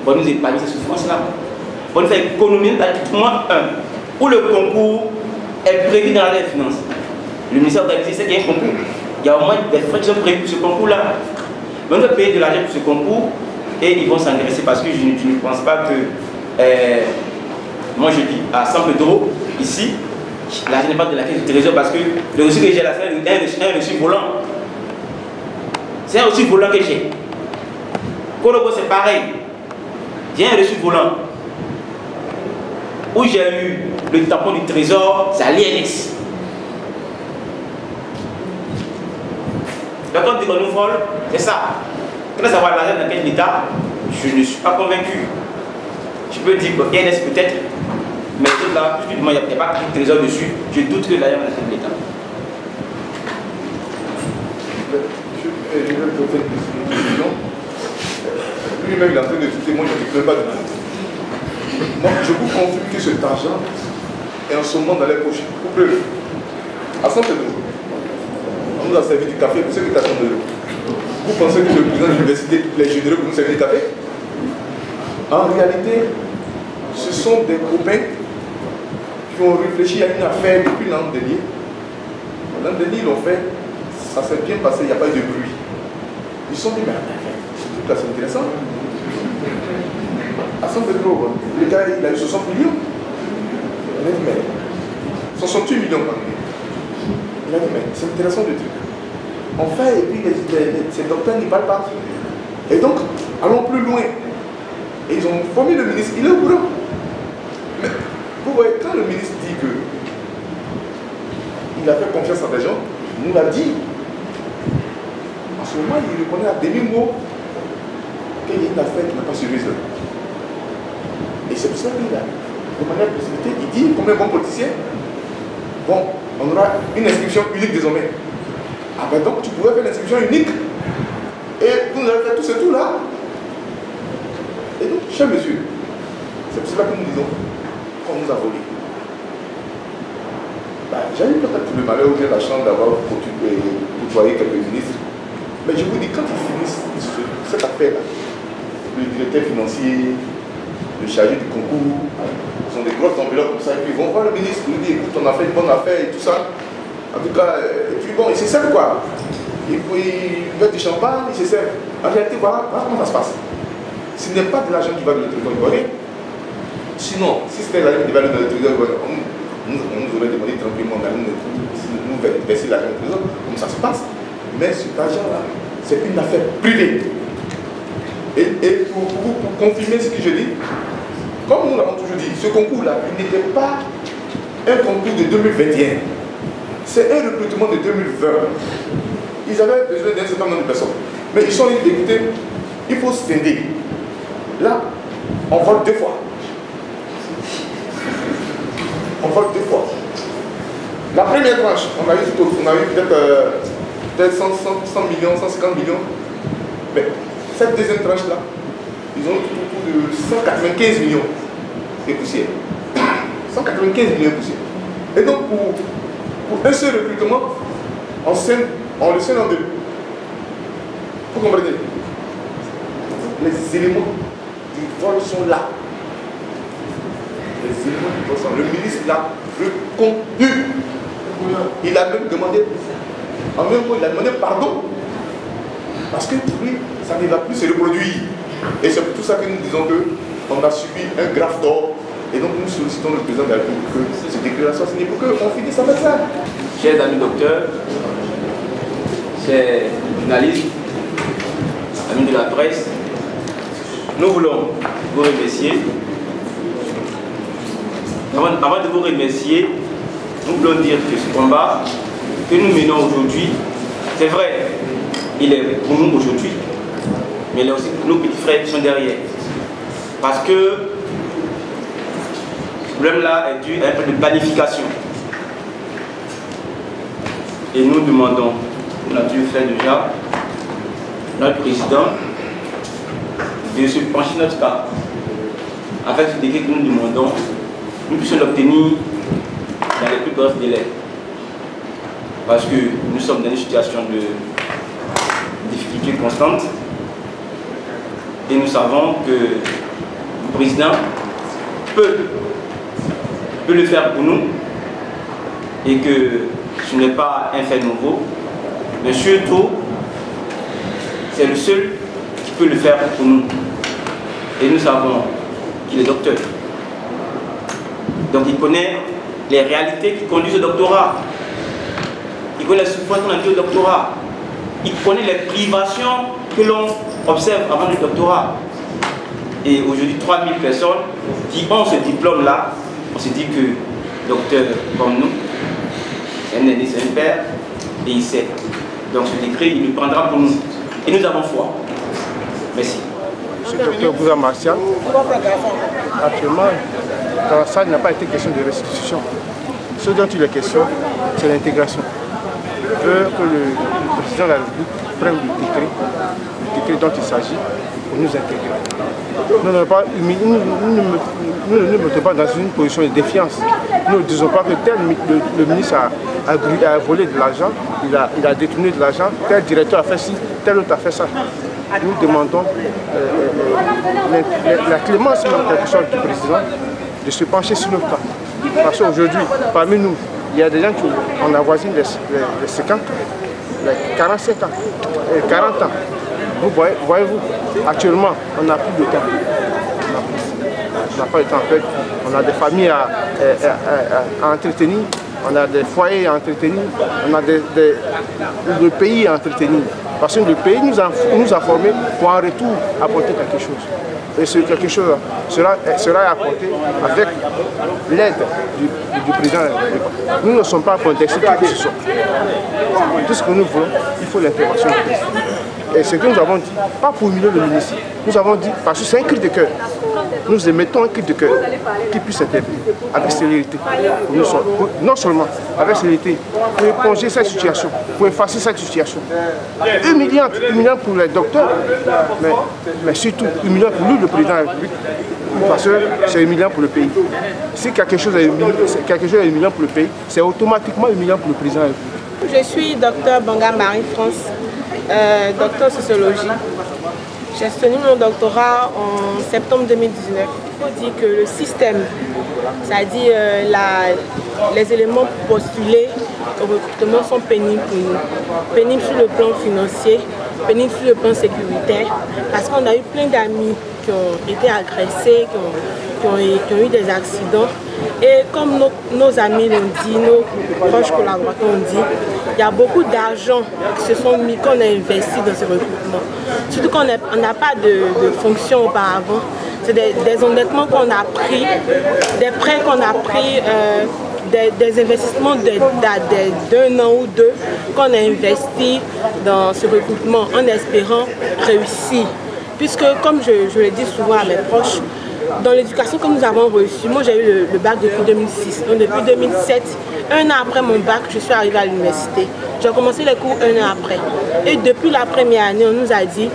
pour nous épargner ces souffrances-là. Pour nous faire économiser au moins un, où le concours est prévu dans les finances. Le ministère organisé, c'est qu'il y a un concours. Il y a au moins des frais qui sont prévus pour ce concours-là. Mais on doit payer de l'argent pour ce concours et ils vont s'engraisser parce que je ne pense pas que, moi je dis à 100 euros ici, l'argent n'est pas de la caisse du trésor parce que le reçu que j'ai là, c'est un reçu volant. C'est un reçu volant que j'ai. Korobo, c'est pareil. J'ai un reçu volant où j'ai eu le tampon du trésor, c'est à l'INS. Quand on dit qu'on nous vole, c'est ça. Quand savoir l'argent dans quel état, je ne suis pas convaincu. Je peux dire que INS peut-être, mais là, il n'y a pas de trésor dessus, je doute que l'argent est dans quel état. Je vais te faire une question. Lui-même, il est en train de douter, moi je ne peux pas de tout. Moi, je vous confirme que cet argent est en ce moment dans les poches. Couplez-le. À 100 euros. On nous a servi du café pour ceux qui étaient à 100 euros. Vous pensez que le président de l'université, les généraux pour nous servir du café? En réalité, ce sont des copains qui ont réfléchi à une affaire depuis l'an dernier. L'an dernier, ils l'ont fait, ça s'est bien passé, il n'y a pas eu de bruit. Ils se sont dit, mais ce truc-là, c'est intéressant. À 100 euros, le gars, il a eu 60 millions. Il a dit, mais 68 millions, pardon. Il a dit, mais c'est intéressant le truc. On fait, et puis ces docteurs n'y parlent pas. Et donc, allons plus loin. Et ils ont formé le ministre, il est au courant. Mais vous voyez, quand le ministre dit que il a fait confiance à des gens, il nous l'a dit. En ce moment, il reconnaît à demi-mot qu'il y a une affaire qui n'a pas suivi ça. Et c'est pour ça qu'il a, de manière possibilité, il dit, comme un bon politicien, bon, on aura une inscription unique désormais. Ah ben donc tu pouvais faire l'inscription unique et vous nous avez fait tout ce tout là. Et donc, cher monsieur, c'est pour cela que nous disons qu'on nous a volé. Ben, j'ai eu peut-être le malheur ou bien la chance d'avoir côtoyé quelques ministres. Mais je vous dis, quand ils finissent cette affaire-là, le directeur financier, le chargé du concours, ce sont des grosses enveloppes comme ça, et puis ils vont voir le ministre, ils lui disent, écoute, on a fait une bonne affaire et tout ça. En tout cas, et puis bon, ils se servent quoi. Ils veulent du champagne, ils se servent. En réalité, voilà comment ça se passe. Ce n'est pas de l'argent qui va dans le trésor ivoirien. Sinon, si c'était l'argent qui va dans le trésor ivoirien, on nous aurait demandé tranquillement de nous verser l'argent du trésor, comme ça se passe. Mais cet argent-là, c'est une affaire privée. Et pour confirmer ce que je dis, comme nous l'avons toujours dit, ce concours-là, il n'était pas un concours de 2021. C'est un recrutement de 2020. Ils avaient besoin d'un certain nombre de personnes. Mais ils sont dit, écoutez, il faut scinder. Là, on vole 2 fois. On vole 2 fois. La première tranche, on a eu peut-être 100 millions, 150 millions. Mais cette deuxième tranche-là, ils ont eu autour de 195 millions de poussières. 195 millions de poussières. Et donc, pour un seul recrutement, on le scinde en deux. Vous comprenez? Les éléments du vol sont là. Les éléments du vol sont là. Le ministre l'a reconnu. Il a même demandé, en même temps, il a demandé pardon. Parce que pour lui, ça ne va plus se reproduire. Et c'est pour tout ça que nous disons qu'on a subi un grave tort. Et donc nous sollicitons le président de la République que cette déclaration soit signée pour qu'on finisse avec ça. Chers amis docteurs, chers journalistes, amis de la presse, nous voulons vous remercier. Avant de vous remercier, nous voulons dire que ce combat que nous menons aujourd'hui, c'est vrai, il est pour nous aujourd'hui, mais il est aussi pour nos petits frères qui sont derrière. Parce que ce problème-là est dû à un peu de planification. Et nous demandons, on a dû le faire déjà, notre président de se pencher notre cas avec ce décret que nous demandons, nous puissions l'obtenir dans les plus brefs délais. Parce que nous sommes dans une situation de difficulté constante et nous savons que le président peut le faire pour nous et que ce n'est pas un fait nouveau, mais surtout c'est le seul qui peut le faire pour nous. Et nous savons qu'il est docteur. Donc il connaît les réalités qui conduisent au doctorat. Il connaît les souffrances qu'on a dit au doctorat. Il connaît les privations que l'on observe avant le doctorat. Et aujourd'hui, 3000 personnes qui ont ce diplôme-là, on se dit que docteur comme nous, un aîné, c'est un père, et il sait. Donc ce décret, il le prendra pour nous. Et nous avons foi. Merci. Monsieur le docteur Bouza Martial, actuellement, dans la salle, il n'a pas été question de restitution. Ce dont il est question, c'est l'intégration. Je veux que le président de la République prenne le décret dont il s'agit pour nous intégrer. Nous ne mettons pas dans une position de défiance. Nous ne disons pas que le ministre a volé de l'argent, il a détourné de l'argent, tel directeur a fait ci, tel autre a fait ça. Nous demandons la clémence en quelque sorte du président de se pencher sur notre cas. Parce qu'aujourd'hui, parmi nous, il y a des gens qui ont avoisiné les 50, les 45 ans, les 40 ans. Vous voyez-vous, actuellement, on n'a plus de temps. On n'a pas de temps. En fait, on a des familles à entretenir, on a des foyers à entretenir, on a le pays à entretenir. Parce que le pays nous a formés pour en retour apporter quelque chose. Et ce quelque chose sera apporté avec l'aide du président de la République. Nous ne sommes pas contestés qui que ce soit. Tout ce que nous voulons, il faut l'intervention du président. Et ce que nous avons dit, pas pour humilier le ministre, nous avons dit, parce que c'est un cri de cœur. Nous émettons un cri de cœur qui puisse intervenir avec célérité. Non seulement avec célérité, pour éponger cette situation, pour effacer cette situation. Humiliant pour les docteurs, mais surtout humiliant pour nous, le président de la République, parce que c'est humiliant pour le pays. Si quelque chose est humiliant pour le pays, c'est automatiquement humiliant pour le président de la République. Je suis docteur Banga Marie-France, docteur en sociologie. J'ai soutenu mon doctorat en septembre 2019. Il faut dire que le système, c'est-à-dire les éléments postulés au recrutement sont pénibles pour nous. Pénibles sur le plan financier, pénibles sur le plan sécuritaire, parce qu'on a eu plein d'amis qui ont été agressés, qui ont eu des accidents. Et comme nos amis l'ont dit, nos proches collaborateurs ont dit, il y a beaucoup d'argent qui se sont mis, qu'on a investi dans ce recrutement. Surtout qu'on n'a pas de fonction auparavant. C'est des endettements qu'on a pris, des prêts qu'on a pris, des investissements d'un an ou deux qu'on a investi dans ce recrutement en espérant réussir. Puisque, comme je le dis souvent à mes proches, dans l'éducation que nous avons reçue, moi j'ai eu le bac depuis 2006, donc depuis 2007, un an après mon bac, je suis arrivée à l'université. J'ai commencé les cours un an après. Et depuis la première année, on nous a dit,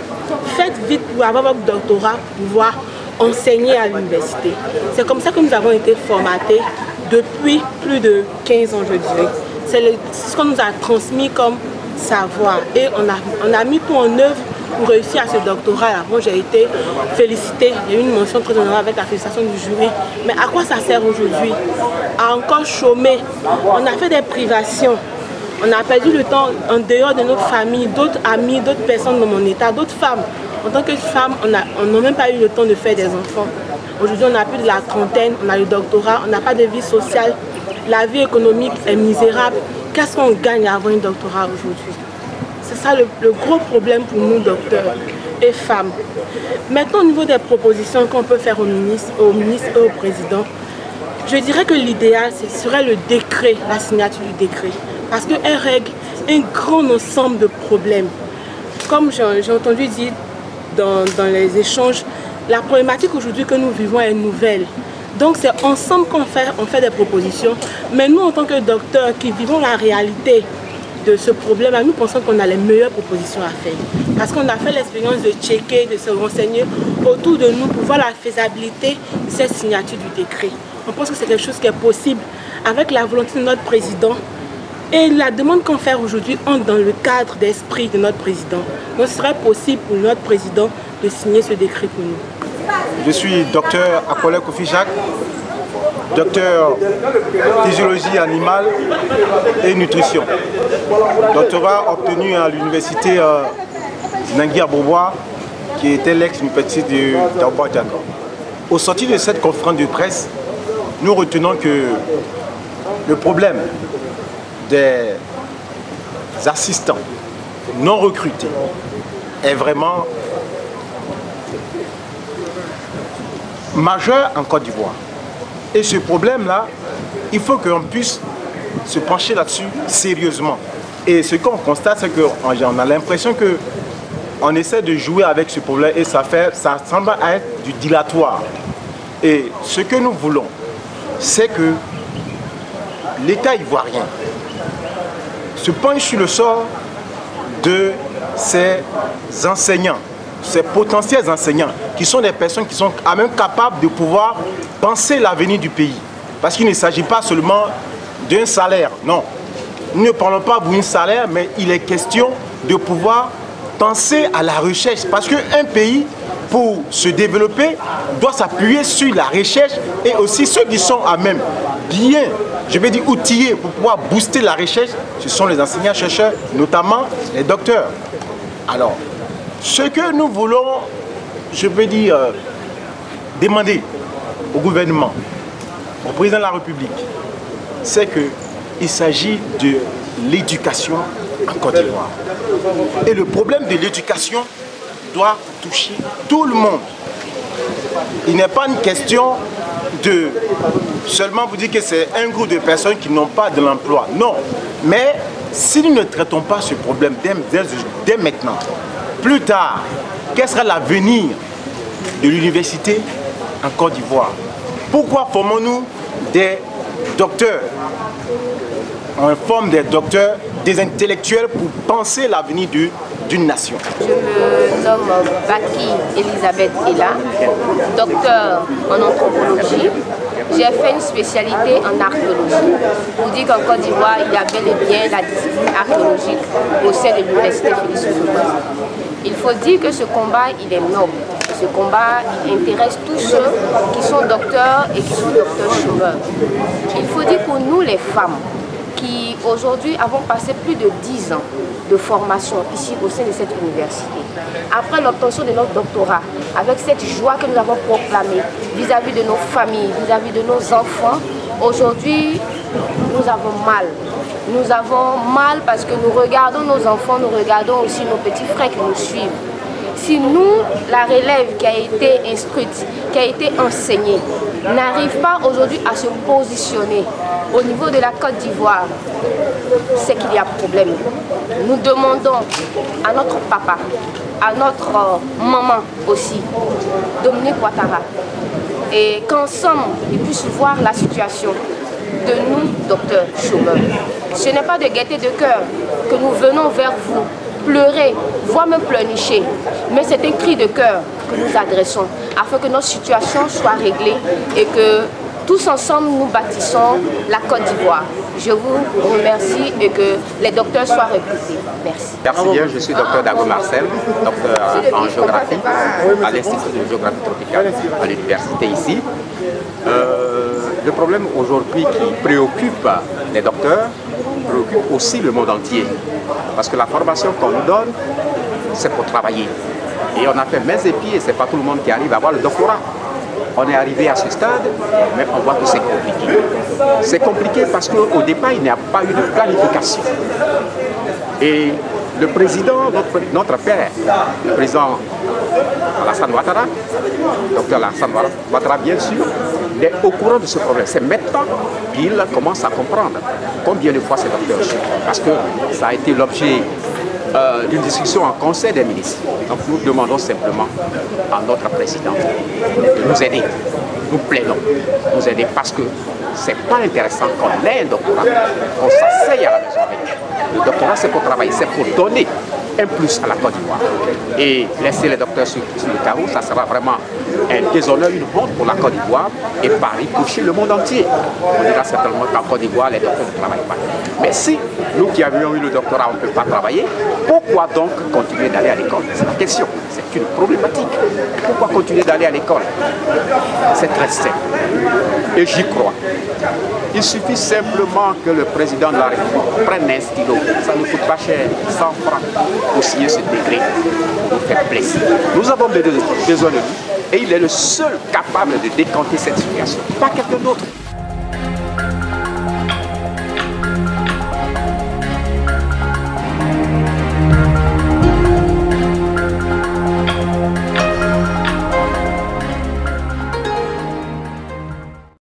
faites vite pour avoir votre doctorat, pour pouvoir enseigner à l'université. C'est comme ça que nous avons été formatés depuis plus de 15 ans, je dirais. C'est ce qu'on nous a transmis comme savoir. Et on a mis tout en œuvre pour réussir à ce doctorat-là. Moi, j'ai été félicitée. Il y a eu une mention très honorable avec la félicitation du jury. Mais à quoi ça sert aujourd'hui? À encore chômer. On a fait des privations. On a perdu le temps en dehors de notre famille, d'autres amis, d'autres personnes dans mon état, d'autres femmes. En tant que femme, on n'a même pas eu le temps de faire des enfants. Aujourd'hui, on a plus de la trentaine, on a le doctorat, on n'a pas de vie sociale. La vie économique est misérable. Qu'est-ce qu'on gagne à avoir un doctorat aujourd'hui? C'est ça le gros problème pour nous, docteurs et femmes. Maintenant, au niveau des propositions qu'on peut faire au ministre et au président, je dirais que l'idéal, ce serait le décret, la signature du décret. Parce qu'elle règle un grand ensemble de problèmes. Comme j'ai entendu dire dans les échanges, la problématique aujourd'hui que nous vivons est nouvelle. Donc c'est ensemble qu'on fait des propositions. Mais nous, en tant que docteurs qui vivons la réalité de ce problème, nous pensons qu'on a les meilleures propositions à faire. Parce qu'on a fait l'expérience de checker, de se renseigner autour de nous pour voir la faisabilité de cette signature du décret. On pense que c'est quelque chose qui est possible avec la volonté de notre président. Et la demande qu'on fait aujourd'hui entre dans le cadre d'esprit de notre président. Donc ce serait possible pour notre président de signer ce décret pour nous. Je suis docteur Akole Kofi Jacques, docteur physiologie animale et nutrition. Doctorat obtenu à l'université Nangui Bourbois, qui était l'ex-université de Daouba-Diaga. Au sortir de cette conférence de presse, nous retenons que le problème des assistants non recrutés est vraiment majeur en Côte d'Ivoire. Et ce problème-là, il faut qu'on puisse se pencher là-dessus sérieusement. Et ce qu'on constate, c'est qu'on a l'impression qu'on essaie de jouer avec ce problème et ça semble être du dilatoire. Et ce que nous voulons, c'est que l'État ivoirien se penche sur le sort de ces enseignants, ces potentiels enseignants, qui sont des personnes qui sont quand même capables de pouvoir penser l'avenir du pays. Parce qu'il ne s'agit pas seulement d'un salaire, non. Nous ne parlons pas d'un salaire, mais il est question de pouvoir penser à la recherche. Parce qu'un pays, pour se développer, doit s'appuyer sur la recherche et aussi ceux qui sont à même bien, je vais dire outillés pour pouvoir booster la recherche, ce sont les enseignants-chercheurs, notamment les docteurs. Alors, ce que nous voulons, je veux dire, demander au gouvernement, au président de la République, c'est qu'il s'agit de l'éducation en Côte d'Ivoire. Et le problème de l'éducation doit toucher tout le monde. Il n'est pas une question de seulement vous dire que c'est un groupe de personnes qui n'ont pas de l'emploi. Non, mais si nous ne traitons pas ce problème dès maintenant, plus tard, quel sera l'avenir de l'université en Côte d'Ivoire? Pourquoi formons-nous des docteurs? On forme des docteurs, des intellectuels pour penser l'avenir d'une nation. Je me nomme Baki Elisabeth Ella, docteur en anthropologie. J'ai fait une spécialité en archéologie. Pour dire qu'en Côte d'Ivoire, il y a bel et bien la discipline archéologique au sein de l'université Félix Houphouët. Il faut dire que ce combat, il est noble. Ce combat, il intéresse tous ceux qui sont docteurs et qui sont docteurs chômeurs. Il faut dire pour nous, les femmes, qui aujourd'hui avons passé plus de 10 ans de formation ici au sein de cette université. Après l'obtention de notre doctorat, avec cette joie que nous avons proclamée vis-à-vis de nos familles, vis-à-vis de nos enfants, aujourd'hui, nous avons mal. Nous avons mal parce que nous regardons nos enfants, nous regardons aussi nos petits frères qui nous suivent. Si nous, la relève qui a été instruite, qui a été enseignée, n'arrive pas aujourd'hui à se positionner au niveau de la Côte d'Ivoire, c'est qu'il y a problème. Nous demandons à notre papa, à notre maman aussi, Dominique Ouattara, et qu'ensemble, ils puissent voir la situation de nous, docteurs chômeurs. Ce n'est pas de gaieté de cœur que nous venons vers vous, pleurer, voire même pleurnicher, mais c'est un cri de cœur que nous adressons afin que notre situation soit réglée et que tous ensemble nous bâtissons la Côte d'Ivoire. Je vous remercie et que les docteurs soient recrutés. Merci. Merci bien, je suis docteur Dago Marcel, docteur en géographie à l'Institut de géographie tropicale à l'université ici. Le problème aujourd'hui qui préoccupe les docteurs préoccupe aussi le monde entier. Parce que la formation qu'on nous donne, c'est pour travailler. Et on a fait mains et pieds, ce n'est pas tout le monde qui arrive à avoir le doctorat. On est arrivé à ce stade, mais on voit que c'est compliqué. C'est compliqué parce qu'au départ, il n'y a pas eu de planification. Et le président, notre père, le président Alassane Ouattara, docteur Alassane Ouattara bien sûr, est au courant de ce problème. C'est maintenant qu'il commence à comprendre combien de fois ces docteurs chutent. Parce que ça a été l'objet d'une discussion en conseil des ministres. Donc nous demandons simplement à notre président de nous aider. Nous plaidons, nous aider parce que c'est pas intéressant qu'on ait un doctorat, qu'on s'asseye à la maison avec. Le doctorat c'est pour travailler, c'est pour donner. un plus à la Côte d'Ivoire. Et laisser les docteurs sur le carreau, ça sera vraiment un déshonneur, une honte pour la Côte d'Ivoire et Paris toucher le monde entier. On dira certainement qu'en Côte d'Ivoire, les docteurs ne travaillent pas. Mais si nous qui avions eu le doctorat, on ne peut pas travailler, pourquoi donc continuer d'aller à l'école? C'est la question. C'est une problématique. Pourquoi continuer d'aller à l'école? C'est très simple. Et j'y crois. Il suffit simplement que le président de la République prenne un stylo. Ça ne coûte pas cher, 100 francs, pour signer ce décret, pour nous faire plaisir. Nous avons besoin de lui et il est le seul capable de décanter cette situation, pas quelqu'un d'autre.